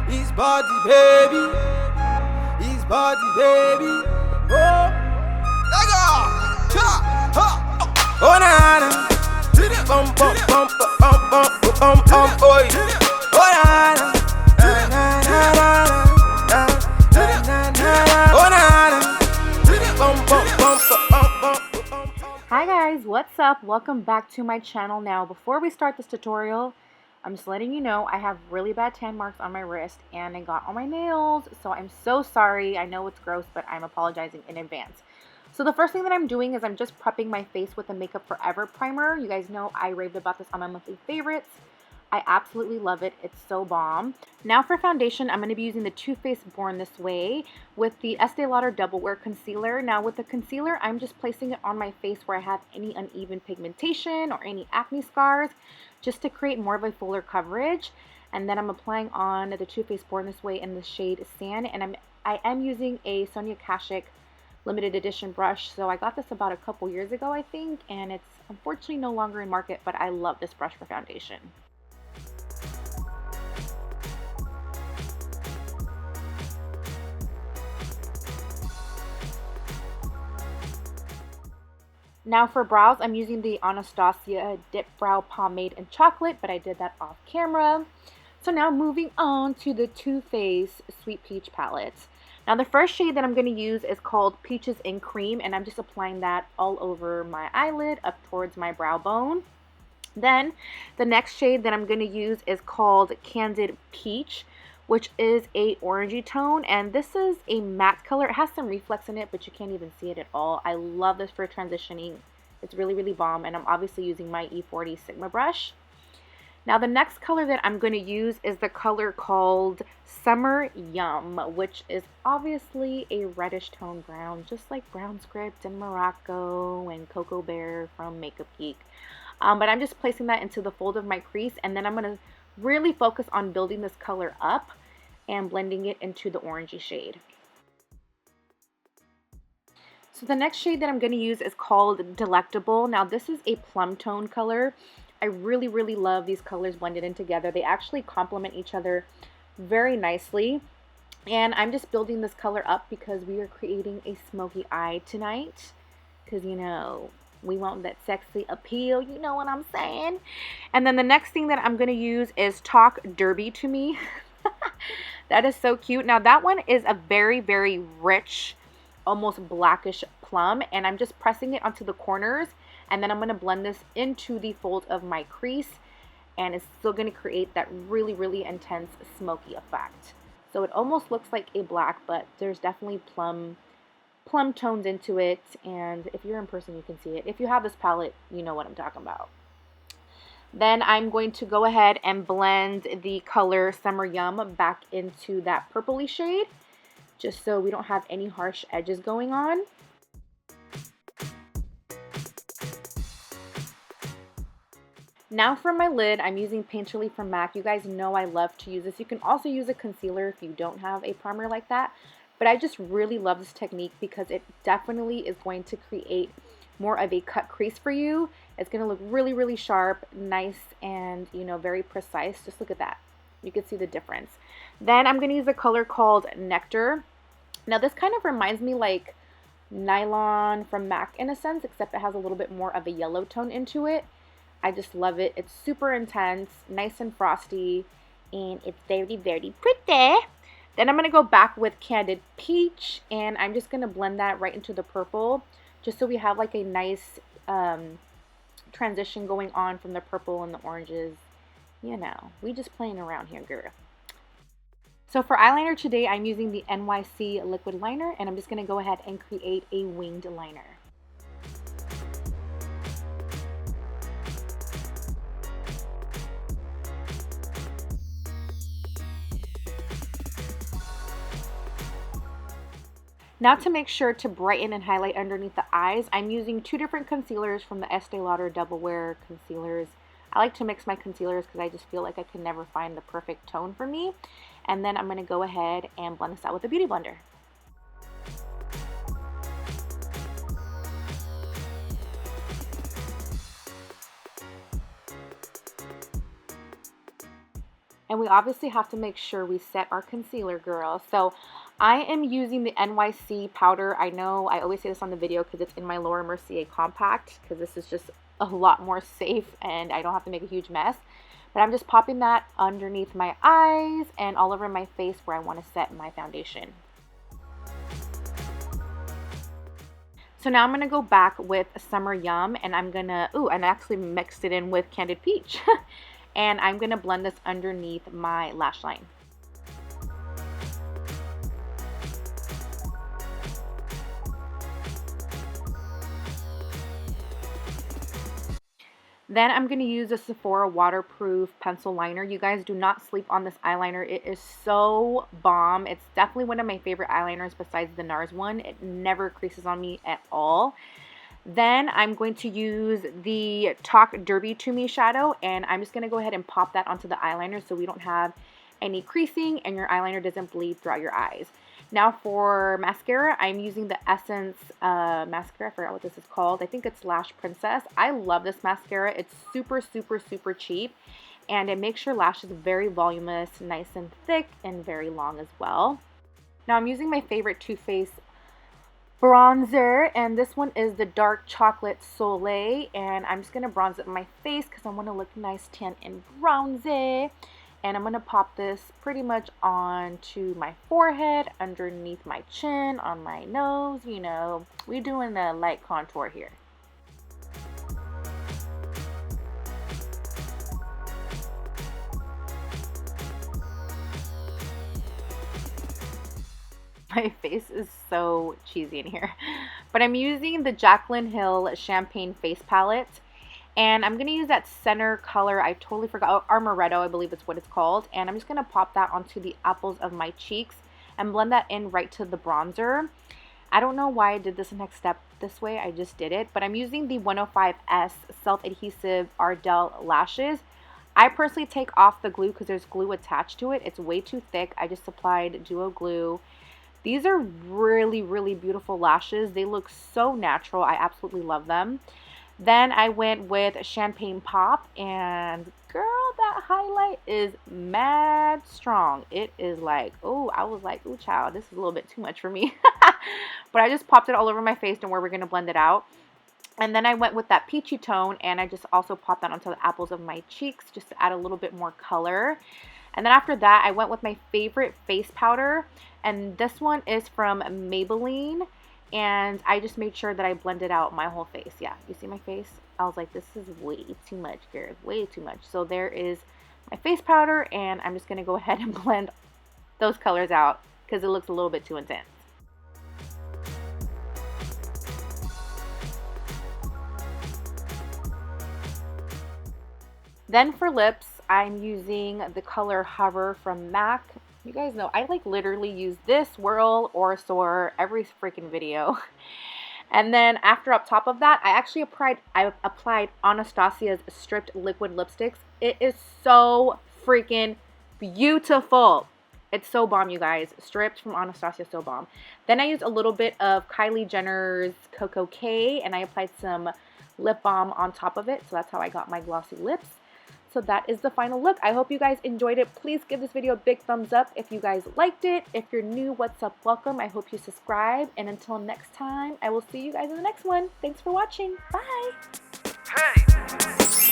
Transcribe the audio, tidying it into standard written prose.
His body, baby. His body, baby. Oh, Lega. Cha, ha. Oh, na na. Bum bum bum bum bum bum bum boy. Oh, na na. Na na na na na na. Oh, na na. Bum bum bum bum bum. Hi guys, what's up? Welcome back to my channel. Now, before we start this tutorial, I'm just letting you know I have really bad tan marks on my wrist and I got on my nails, so I'm so sorry. I know it's gross, but I'm apologizing in advance. So the first thing that I'm doing is I'm just prepping my face with the Makeup Forever primer. You guys know I raved about this on my monthly favorites. I absolutely love it. It's so bomb. Now for foundation, I'm going to be using the Too Faced Born This Way with the Estee Lauder Double Wear Concealer. Now with the concealer, I'm just placing it on my face where I have any uneven pigmentation or any acne scars, just to create more of a fuller coverage. And then I'm applying on the Too Faced Born This Way in the shade Sand. And I am using a Sonia Kashuk limited edition brush. So I got this about a couple years ago, I think, and it's unfortunately no longer in market, but I love this brush for foundation. Now for brows, I'm using the Anastasia Dipbrow Pomade in Chocolate, but I did that off camera. So now moving on to the Too Faced Sweet Peach palette. Now the first shade that I'm going to use is called Peaches in Cream, and I'm just applying that all over my eyelid up towards my brow bone. Then the next shade that I'm going to use is called Candid Peach, which is a orangey tone, and this is a matte color. It has some reflex in it, but you can't even see it at all. I love this for transitioning. It's really, really bomb, and I'm obviously using my E40 Sigma brush. Now the next color that I'm going to use is the color called Summer Yum, which is obviously a reddish tone brown, just like Brown Script and Morocco and Cocoa Bear from Makeup Geek. But I'm just placing that into the fold of my crease, and then I'm going to really focus on building this color up and blending it into the orangey shade. So the next shade that I'm going to use is called Delectable. Now this is a plum tone color. I really, really love these colors blended in together. They actually complement each other very nicely. And I'm just building this color up because we are creating a smoky eye tonight. Because, you know, we want that sexy appeal, you know what I'm saying? And then the next thing that I'm going to use is Talk Derby to Me. That is so cute. Now that one is a very, very rich, almost blackish plum, and I'm just pressing it onto the corners, and then I'm going to blend this into the fold of my crease, and it's still going to create that really, really intense smoky effect. So it almost looks like a black, but there's definitely plum tones into it, and if you're in person you can see it. If you have this palette, you know what I'm talking about. Then I'm going to go ahead and blend the color Summer Yum back into that purpley shade, just so we don't have any harsh edges going on. Now for my lid, I'm using Painterly from M.A.C. You guys know I love to use this. You can also use a concealer if you don't have a primer like that. But I just really love this technique because it definitely is going to create more of a cut crease for you. It's going to look really, really sharp, nice, and, you know, very precise. Just look at that. You can see the difference. Then I'm going to use a color called Nectar. Now this kind of reminds me like Nylon from M.A.C. in a sense, except it has a little bit more of a yellow tone into it. I just love it. It's super intense, nice and frosty, and it's very, very pretty. Then I'm going to go back with Candid Peach, and I'm just going to blend that right into the purple, just so we have like a nice transition going on from the purple and the oranges. You know, we just playing around here, girl. So for eyeliner today, I'm using the NYC Liquid Liner, and I'm just going to go ahead and create a winged liner. Now to make sure to brighten and highlight underneath the eyes, I'm using two different concealers from the Estee Lauder Double Wear Concealers. I like to mix my concealers because I just feel like I can never find the perfect tone for me. And then I'm going to go ahead and blend this out with a beauty blender. And we obviously have to make sure we set our concealer, girl. So I am using the NYC powder. I know I always say this on the video because it's in my Laura Mercier compact, because this is just a lot more safe and I don't have to make a huge mess. But I'm just popping that underneath my eyes and all over my face where I want to set my foundation. So now I'm going to go back with Summer Yum, and I'm going to, and I actually mixed it in with Candied Peach. And I'm going to blend this underneath my lash line. Then I'm going to use a Sephora waterproof pencil liner. You guys, do not sleep on this eyeliner. It is so bomb. It's definitely one of my favorite eyeliners besides the NARS one. It never creases on me at all. Then I'm going to use the Talk Derby to Me shadow, and I'm just going to go ahead and pop that onto the eyeliner so we don't have any creasing and your eyeliner doesn't bleed throughout your eyes. Now for mascara, I'm using the Essence mascara. I forgot what this is called. I think it's Lash Princess. I love this mascara. It's super, super, super cheap, and it makes your lashes very voluminous, nice and thick, and very long as well. Now I'm using my favorite Too Faced bronzer, and this one is the Dark Chocolate Soleil, and I'm just going to bronze it in my face because I want to look nice, tan, and bronzy. And I'm going to pop this pretty much onto my forehead, underneath my chin, on my nose. You know, we're doing a light contour here. My face is so cheesy in here. But I'm using the Jaclyn Hill Champagne Face Palette. And I'm going to use that center color. I totally forgot. Armoretto, I believe it's what it's called. And I'm just going to pop that onto the apples of my cheeks and blend that in right to the bronzer. I don't know why I did this next step this way. I just did it. But I'm using the 105S Self-Adhesive Ardell Lashes. I personally take off the glue because there's glue attached to it. It's way too thick. I just applied duo glue. These are really, really beautiful lashes. They look so natural. I absolutely love them. Then I went with Champagne Pop, and girl, that highlight is mad strong. It is like, oh, I was like, oh, child, this is a little bit too much for me. But I just popped it all over my face and where we're going to blend it out. And then I went with that peachy tone, and I just also popped that onto the apples of my cheeks just to add a little bit more color. And then after that, I went with my favorite face powder, and this one is from Maybelline. And I just made sure that I blended out my whole face. Yeah, you see my face? I was like, this is way too much, girl. Way too much. So there is my face powder, and I'm just going to go ahead and blend those colors out because it looks a little bit too intense. Then for lips, I'm using the color Herrrr from M.A.C. You guys know I like literally use this, Whirl, or Soar every freaking video. And then after up top of that, I applied Anastasia's Stripped Liquid Lipsticks. It is so freaking beautiful. It's so bomb, you guys. Stripped from Anastasia, so bomb. Then I used a little bit of Kylie Jenner's Coco K, and I applied some lip balm on top of it. So that's how I got my glossy lips. So that is the final look. I hope you guys enjoyed it. Please give this video a big thumbs up if you guys liked it. If you're new, what's up, welcome. I hope you subscribe. And until next time, I will see you guys in the next one. Thanks for watching. Bye. Hey.